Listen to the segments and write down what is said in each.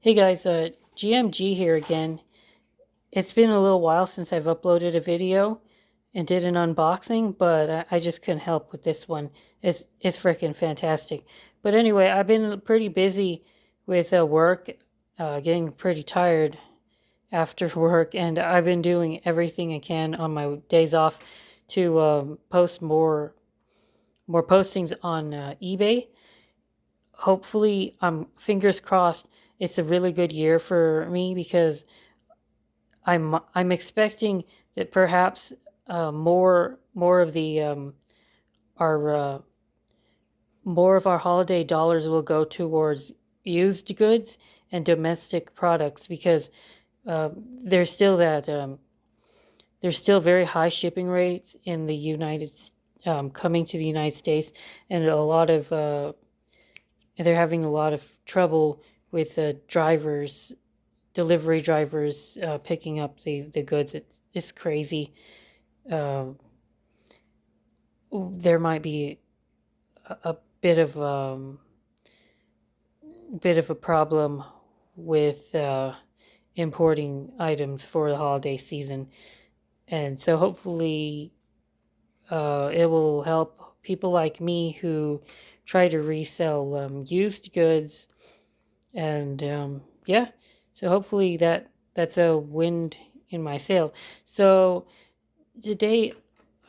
Hey guys, GMG here again. It's been a little while since I've uploaded a video and did an unboxing, but I just couldn't help with this one. It's freaking fantastic. But anyway, I've been pretty busy with work, getting pretty tired after work, and I've been doing everything I can on my days off to post more postings on eBay. Hopefully, fingers crossed, it's a really good year for me because I'm expecting that perhaps more of the our more of our holiday dollars will go towards used goods and domestic products because there's still that there's still very high shipping rates in the coming to the United States, and a lot of they're having a lot of trouble with delivery drivers picking up the goods. It's crazy. Uh, there might be a bit of a problem with importing items for the holiday season, and so hopefully it will help people like me who try to resell used goods, and yeah, so hopefully that's a wind in my sail. So today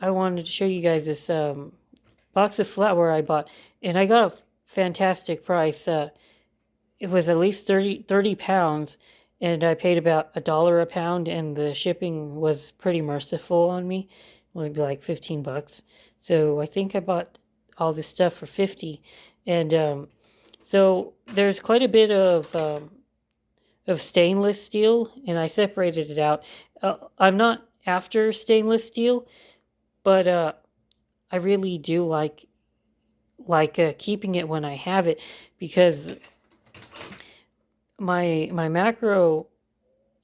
I wanted to show you guys this box of flatware I bought, and I got a fantastic price. It was at least 30 pounds, and I paid about $1 a pound, and the shipping was pretty merciful on me. Maybe like 15 bucks. So I think I bought all this stuff for 50, and so there's quite a bit of stainless steel, and I separated it out. I'm not after stainless steel, but I really do like keeping it when I have it because my macro,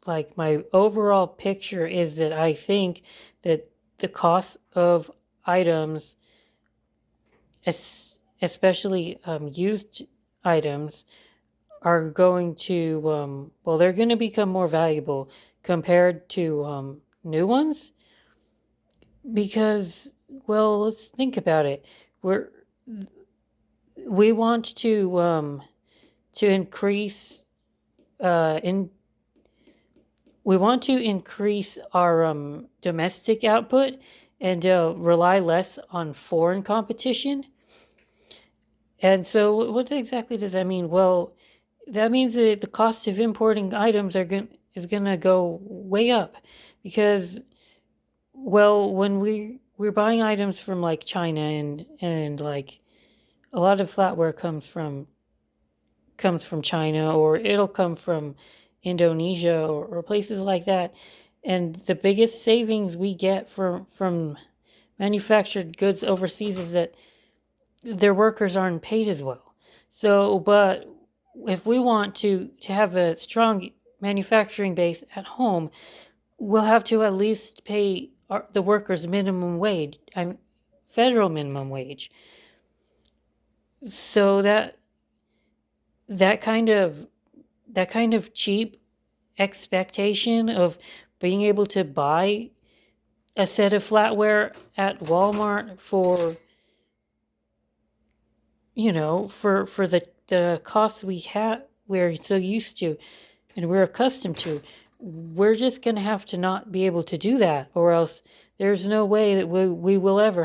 like my overall picture, is that I think that the cost of items, especially used items, are going to well, they're going to become more valuable compared to new ones because, well, let's think about it. We're we want to increase in we want to increase our domestic output and rely less on foreign competition. And so, what exactly does that mean? Well, that means that the cost of importing items is gonna go way up because, well, when we're buying items from like China and like a lot of flatware comes from China, or it'll come from Indonesia, or places like that. And the biggest savings we get from manufactured goods overseas is that their workers aren't paid as well. So, but if we want to have a strong manufacturing base at home, we'll have to at least pay the workers minimum wage. I'm federal minimum wage. So that kind of that kind of cheap expectation of being able to buy a set of flatware at Walmart for, for the costs we're so used to and we're accustomed to, we're just going to have to not be able to do that, or else there's no way that we will ever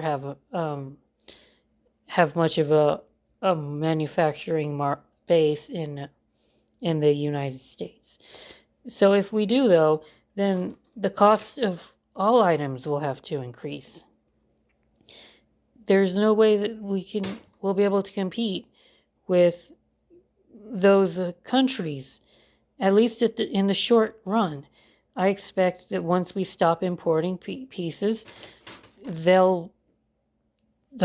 have much of a manufacturing base in the United States. So if we do, though, then the cost of all items will have to increase. There's no way that we'll be able to compete with those countries, at least in the short run. I expect that once we stop importing pieces, the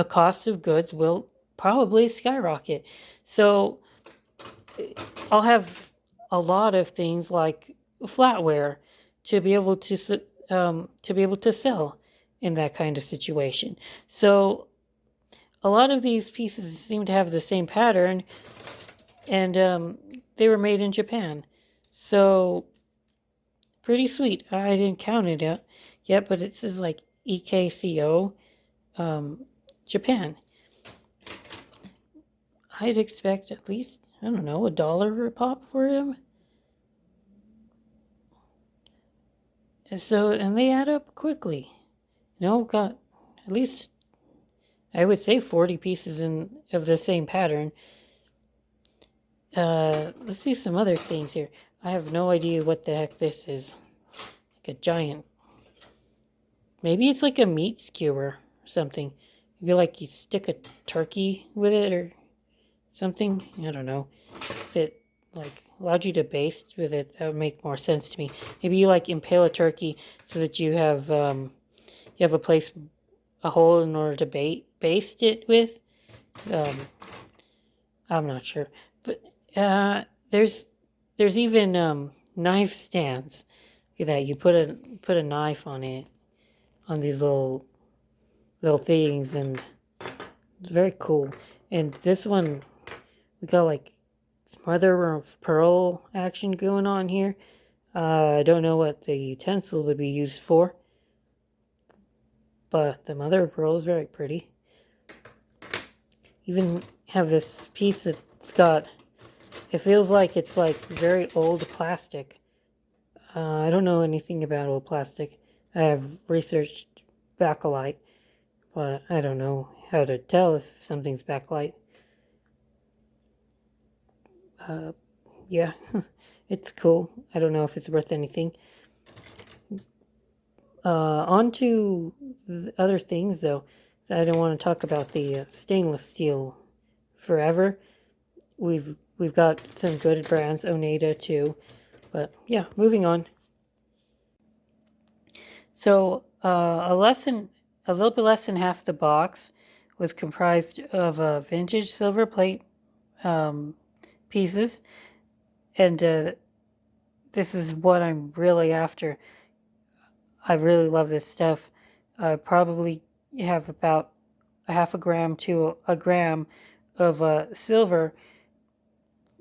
cost of goods will probably skyrocket. So I'll have a lot of things like flatware to be able to sell in that kind of situation. So a lot of these pieces seem to have the same pattern, and they were made in Japan. So pretty sweet. I didn't count it yet, but it says like EKCO, Japan. I'd expect at least, I don't know, $1 a pop for them. And they add up quickly. Got at least, I would say, 40 pieces of the same pattern. Let's see some other things here. I have no idea what the heck this is. Like a giant. Maybe it's like a meat skewer or something. Maybe like you stick a turkey with it or something. I don't know. If it like allowed you to baste with it, that would make more sense to me. Maybe you like impale a turkey so that you have a hole in order to baste it with. I'm not sure, but there's even knife stands. Look at that. You put a knife on it, on these little things, and it's very cool. And this one, we got like mother of pearl action going on here. I don't know what the utensil would be used for, but the mother of pearl is very pretty. Even have this piece that's got, it feels like it's like very old plastic. I don't know anything about old plastic. I have researched bakelite, but I don't know how to tell if something's bakelite. Yeah, it's cool. I don't know if it's worth anything. On to other things, though. So I don't want to talk about the stainless steel forever. We've got some good brands, Oneida too. But yeah, moving on. So a little bit less than half the box was comprised of vintage silver plate pieces, and this is what I'm really after. I really love this stuff. I probably have about a half a gram to a gram of silver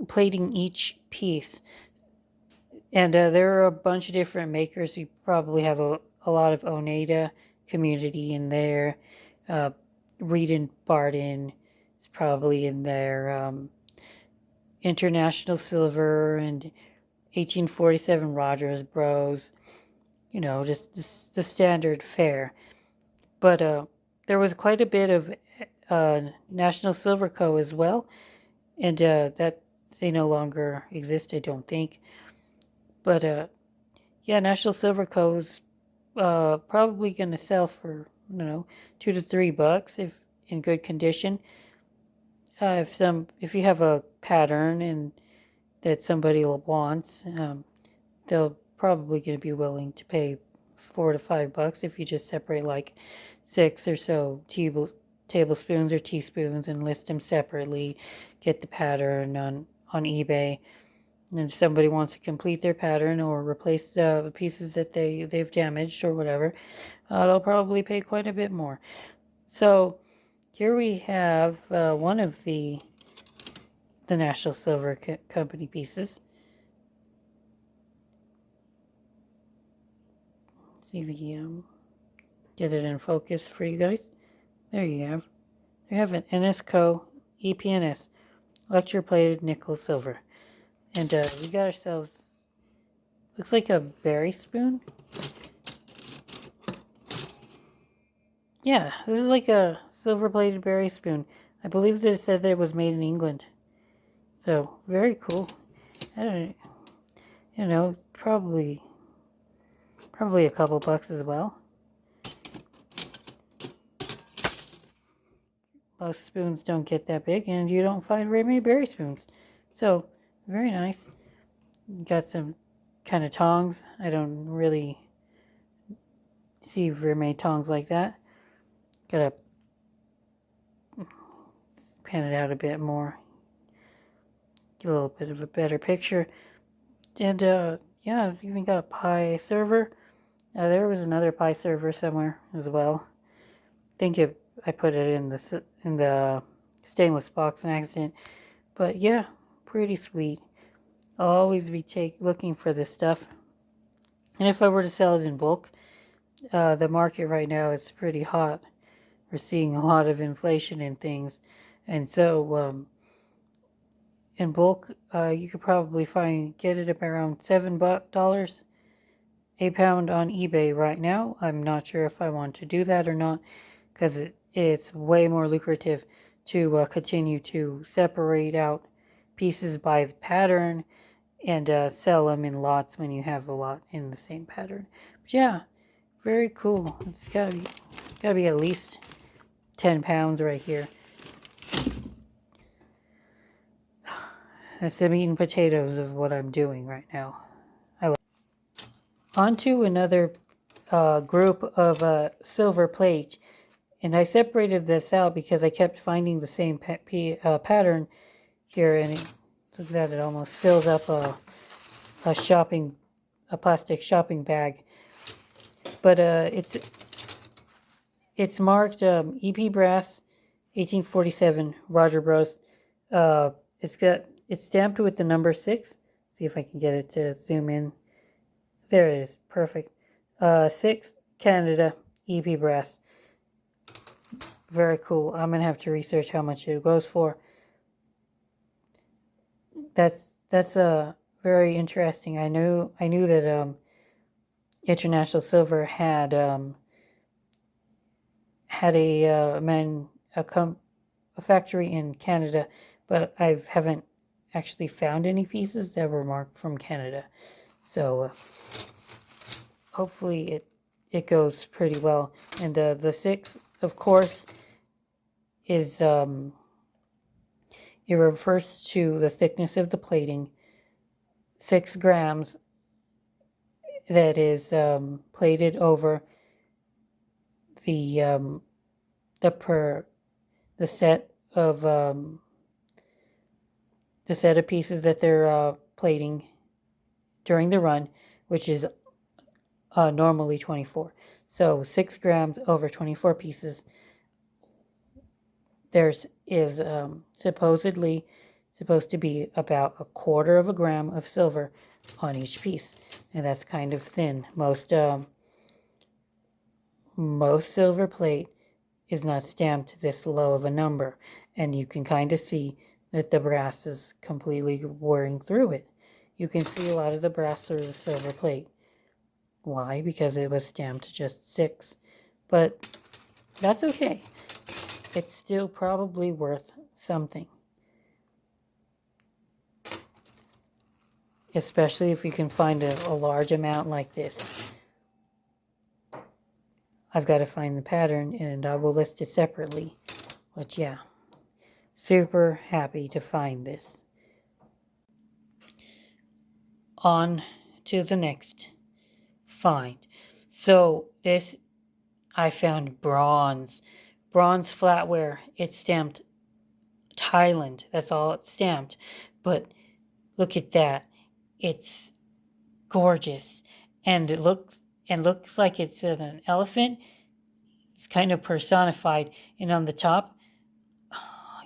plating each piece. And there are a bunch of different makers. You probably have a lot of Oneida community in there. Reed and Barton is probably in there. International Silver and 1847 Rogers Bros. Just the standard fare. But there was quite a bit of National Silver Co. as well. And that they no longer exist, I don't think. But yeah, National Silver Co. is probably going to sell for, I don't know, $2 to $3 if in good condition. If you have a pattern and that somebody wants, they'll probably going to be willing to pay $4 to $5 if you just separate like 6 or so tablespoons or teaspoons and list them separately. Get the pattern on eBay. And if somebody wants to complete their pattern or replace the pieces that they've damaged or whatever, they'll probably pay quite a bit more. So here we have one of the National Silver Company pieces. Let's see if we can get it in focus for you guys. There you have. They have an NSCO EPNS, electroplated nickel silver. And we got ourselves, looks like a berry spoon. Yeah, this is like a silver-plated berry spoon. I believe that it said that it was made in England. So, very cool. I don't, probably a couple bucks as well. Most spoons don't get that big, and you don't find very many berry spoons. So, very nice. Got some kind of tongs. I don't really see very many tongs like that. Gotta pan it out a bit more. Get a little bit of a better picture. And yeah, it's even got a pie server. There was another pie server somewhere as well. I think I put it in the stainless box on accident. But yeah, pretty sweet. I'll always be looking for this stuff. And if I were to sell it in bulk, the market right now is pretty hot. We're seeing a lot of inflation in things, and so in bulk, you could probably get it around $7 a pound on eBay right now. I'm not sure if I want to do that or not, because it's way more lucrative to continue to separate out pieces by the pattern and sell them in lots when you have a lot in the same pattern. But yeah, very cool. It's gotta be at least 10 pounds right here. That's the meat and potatoes of what I'm doing right now. On to another group of silver plate. And I separated this out because I kept finding the same pattern here. And look at that, it almost fills up a plastic shopping bag. But it's marked EP Brass 1847 Roger Bros. It's stamped with the number 6. See if I can get it to zoom in. There it is. Perfect. 6 Canada EP Brass. Very cool. I'm gonna have to research how much it goes for. That's very interesting. I knew that International Silver had a factory in Canada, but I haven't actually found any pieces that were marked from Canada. So hopefully it goes pretty well. And the 6, of course, is it refers to the thickness of the plating. 6 grams that is plated over the set of pieces that they're plating during the run, which is normally 24. So 6 grams over 24 pieces. There's is supposedly supposed to be about 1/4 of a gram of silver on each piece, and that's kind of thin. Most silver plate is not stamped this low of a number, and you can kind of see that the brass is completely wearing through it. You can see a lot of the brass through the silver plate. Why? Because it was stamped just 6. But that's okay. It's still probably worth something. Especially if you can find a large amount like this. I've got to find the pattern and I will list it separately. But yeah, super happy to find this. On to the next find. So this, I found bronze flatware. It's stamped Thailand. That's all it's stamped. But look at that. It's gorgeous. And it looks like it's an elephant. It's kind of personified. And on the top,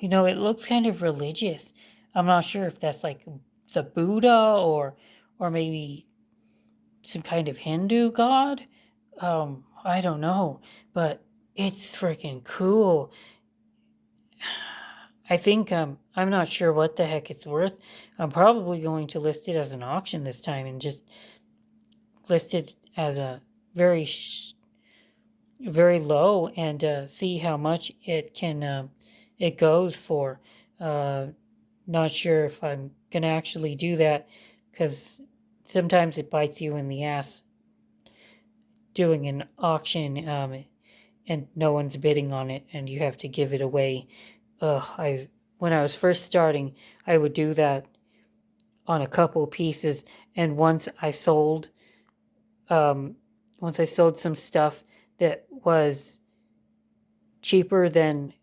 it looks kind of religious. I'm not sure if that's like the Buddha or maybe some kind of Hindu god. I don't know, but it's freaking cool. I think I'm not sure what the heck it's worth. I'm probably going to list it as an auction this time and just list it as a very very low and see how much it can it goes for. Not sure if I'm gonna actually do that because sometimes it bites you in the ass doing an auction and no one's bidding on it and you have to give it away. When I was first starting, I would do that on a couple pieces, and once I sold some stuff that was cheaper than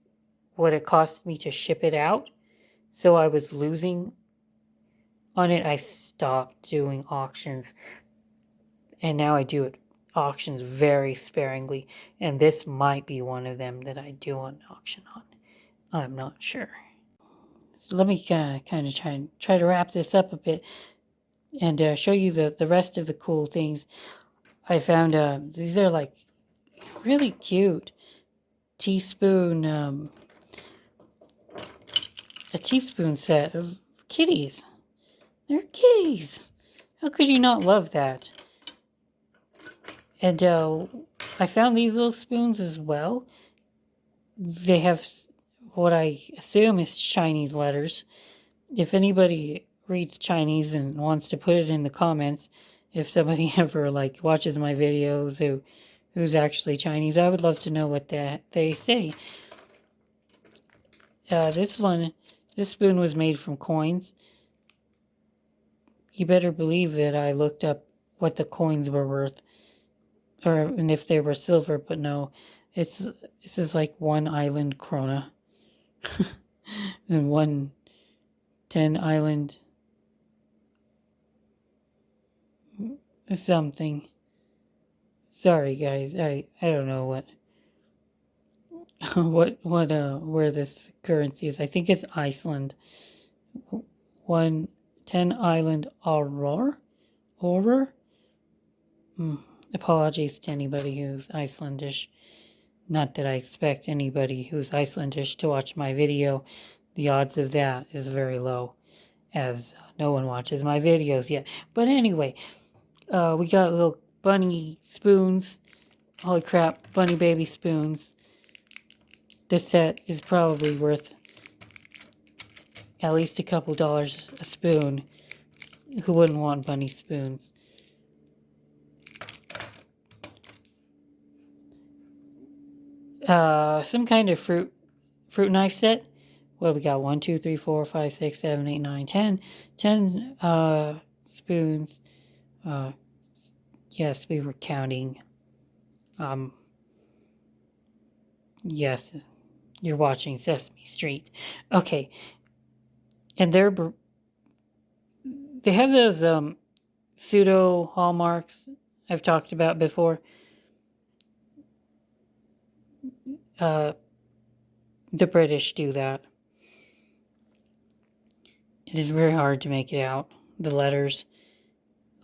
what it cost me to ship it out, so I was losing on it, I stopped doing auctions, and now I do auctions very sparingly, and this might be one of them that I do an auction on. I'm not sure. So let me kind of try to wrap this up a bit. and show you the rest of the cool things I found. These are like really cute teaspoon, a teaspoon set of kitties. They're kitties. How could you not love that? And I found these little spoons as well. They have what I assume is Chinese letters. If anybody reads Chinese and wants to put it in the comments, if somebody ever like watches my videos who's actually Chinese, I would love to know what they say. This spoon was made from coins. You better believe that I looked up what the coins were worth, and if they were silver, but no, this is like 1 island krona and 1 10 island something. Sorry guys, I don't know what where this currency is. I think it's Iceland. 1 10 island aurora. Apologies to anybody who's Icelandish. Not that I expect anybody who's Icelandish to watch my video. The odds of that is very low, as no one watches my videos yet. But anyway, we got little bunny spoons. Holy crap, bunny baby spoons. This set is probably worth at least a couple dollars a spoon. Who wouldn't want bunny spoons? Some kind of fruit knife set. What we got? 1, 2, 3, 4, 5, 6, 7, 8, 9, 10. 10 spoons. Yes, we were counting. Yes, you're watching Sesame Street. Okay. And they have those pseudo hallmarks I've talked about before. The British do that. It is very hard to make it out, the letters.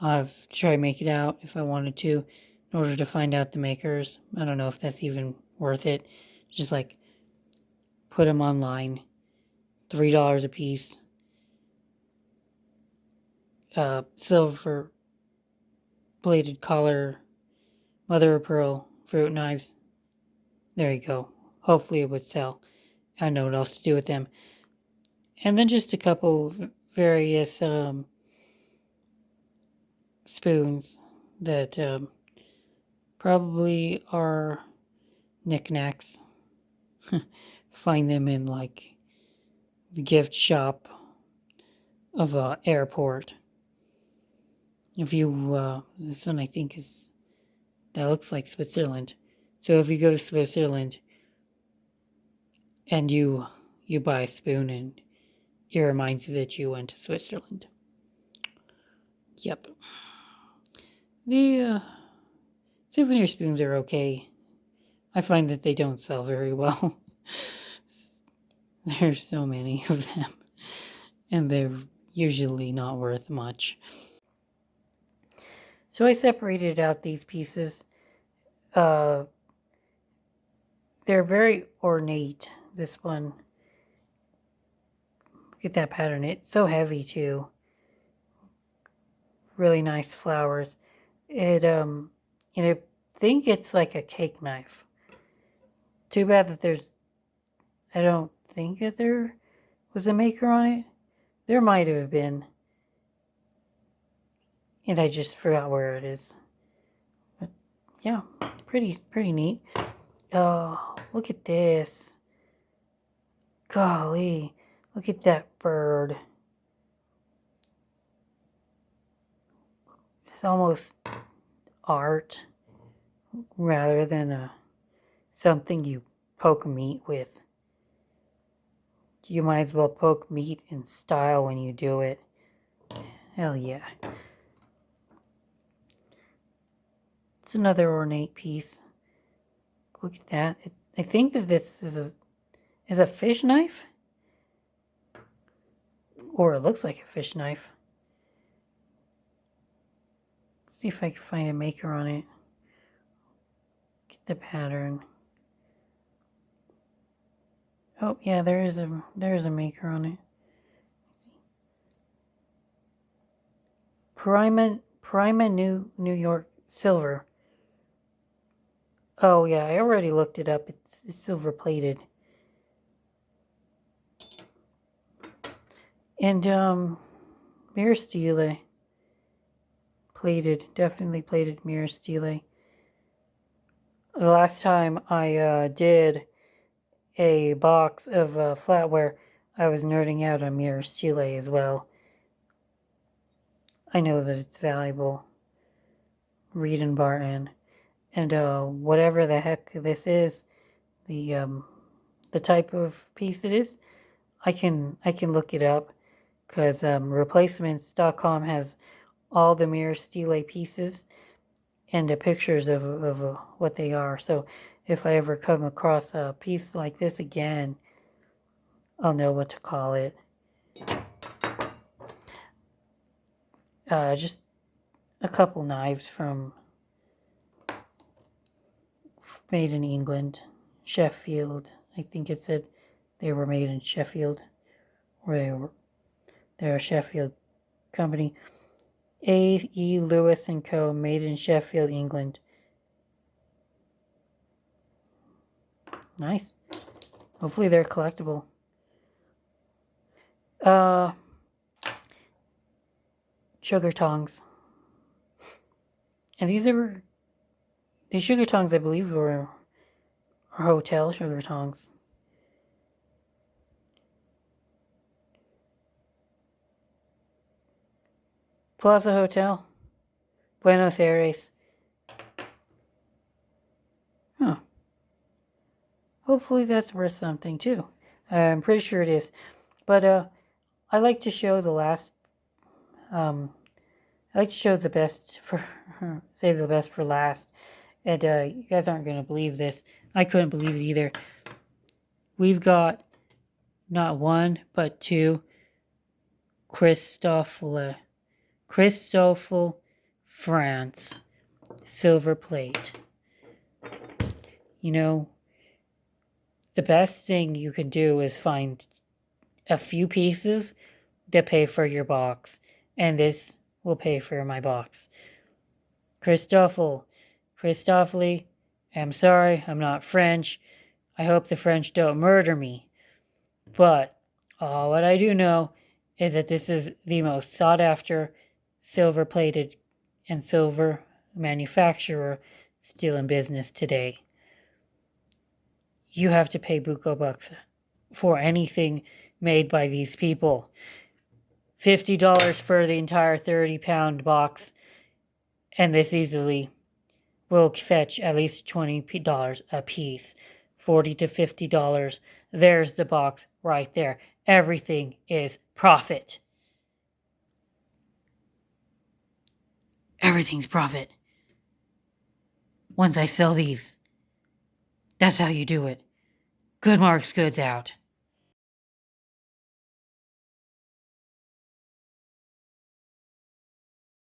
I've tried to make it out if I wanted to, in order to find out the makers. I don't know if that's even worth it. Just like put them online, $3 a piece. Silver bladed collar, mother of pearl fruit knives. There you go. Hopefully it would sell. I don't know what else to do with them. And then just a couple various spoons that probably are knickknacks. Find them in like the gift shop of an airport. If you, this one I think that looks like Switzerland. So if you go to Switzerland and you buy a spoon, and it reminds you that you went to Switzerland. Yep. The souvenir spoons are okay. I find that they don't sell very well. There's so many of them, and they're usually not worth much. So I separated out these pieces. They're very ornate, this one. Look at that pattern. It's so heavy too. Really nice flowers. And I think it's like a cake knife. Too bad that I don't think that there was a maker on it. There might have been. And I just forgot where it is. But yeah, pretty neat. Oh, look at this. Golly, look at that bird. It's almost art rather than something you poke meat with. You might as well poke meat in style when you do it. Hell yeah. It's another ornate piece. Look at that. I think that this is a fish knife. Or it looks like a fish knife. See if I can find a maker on it. Get the pattern. Oh yeah, there is a maker on it. Prima New York silver. Oh yeah, I already looked it up. It's silver plated. And mirror stele. Plated, definitely plated mirror stele. The last time I did a box of flatware, I was nerding out on mirror stele as well. I know that it's valuable. Reed and Barton. And whatever the heck this is, the type of piece it is, I can look it up, because replacements.com has all the mirror stele pieces and the pictures of what they are. So if I ever come across a piece like this again, I'll know what to call it. Just a couple knives from made in England, Sheffield. I think it said they were made in Sheffield, or they're a Sheffield company. A.E. Lewis & Co., made in Sheffield, England. Nice. Hopefully they're collectible. Sugar tongs. And these sugar tongs, I believe, were hotel sugar tongs. Plaza Hotel, Buenos Aires. Huh. Hopefully that's worth something too. I'm pretty sure it is. But I like to show the last. I like to show the best for save the best for last. And you guys aren't gonna believe this. I couldn't believe it either. We've got not one but two Christoffel France silver plate. You know, the best thing you can do is find a few pieces that pay for your box, and this will pay for my box. Christoffel, I'm sorry, I'm not French. I hope the French don't murder me. But what I do know is that this is the most sought after silver plated and silver manufacturer still in business today. You have to pay buco bucks for anything made by these people. $50 for the entire 30-pound box, and this easily will fetch at least $20 a piece. $40 to $50. There's the box right there. Everything is profit. Everything's profit. Once I sell these, that's how you do it. Good Marks Goods out.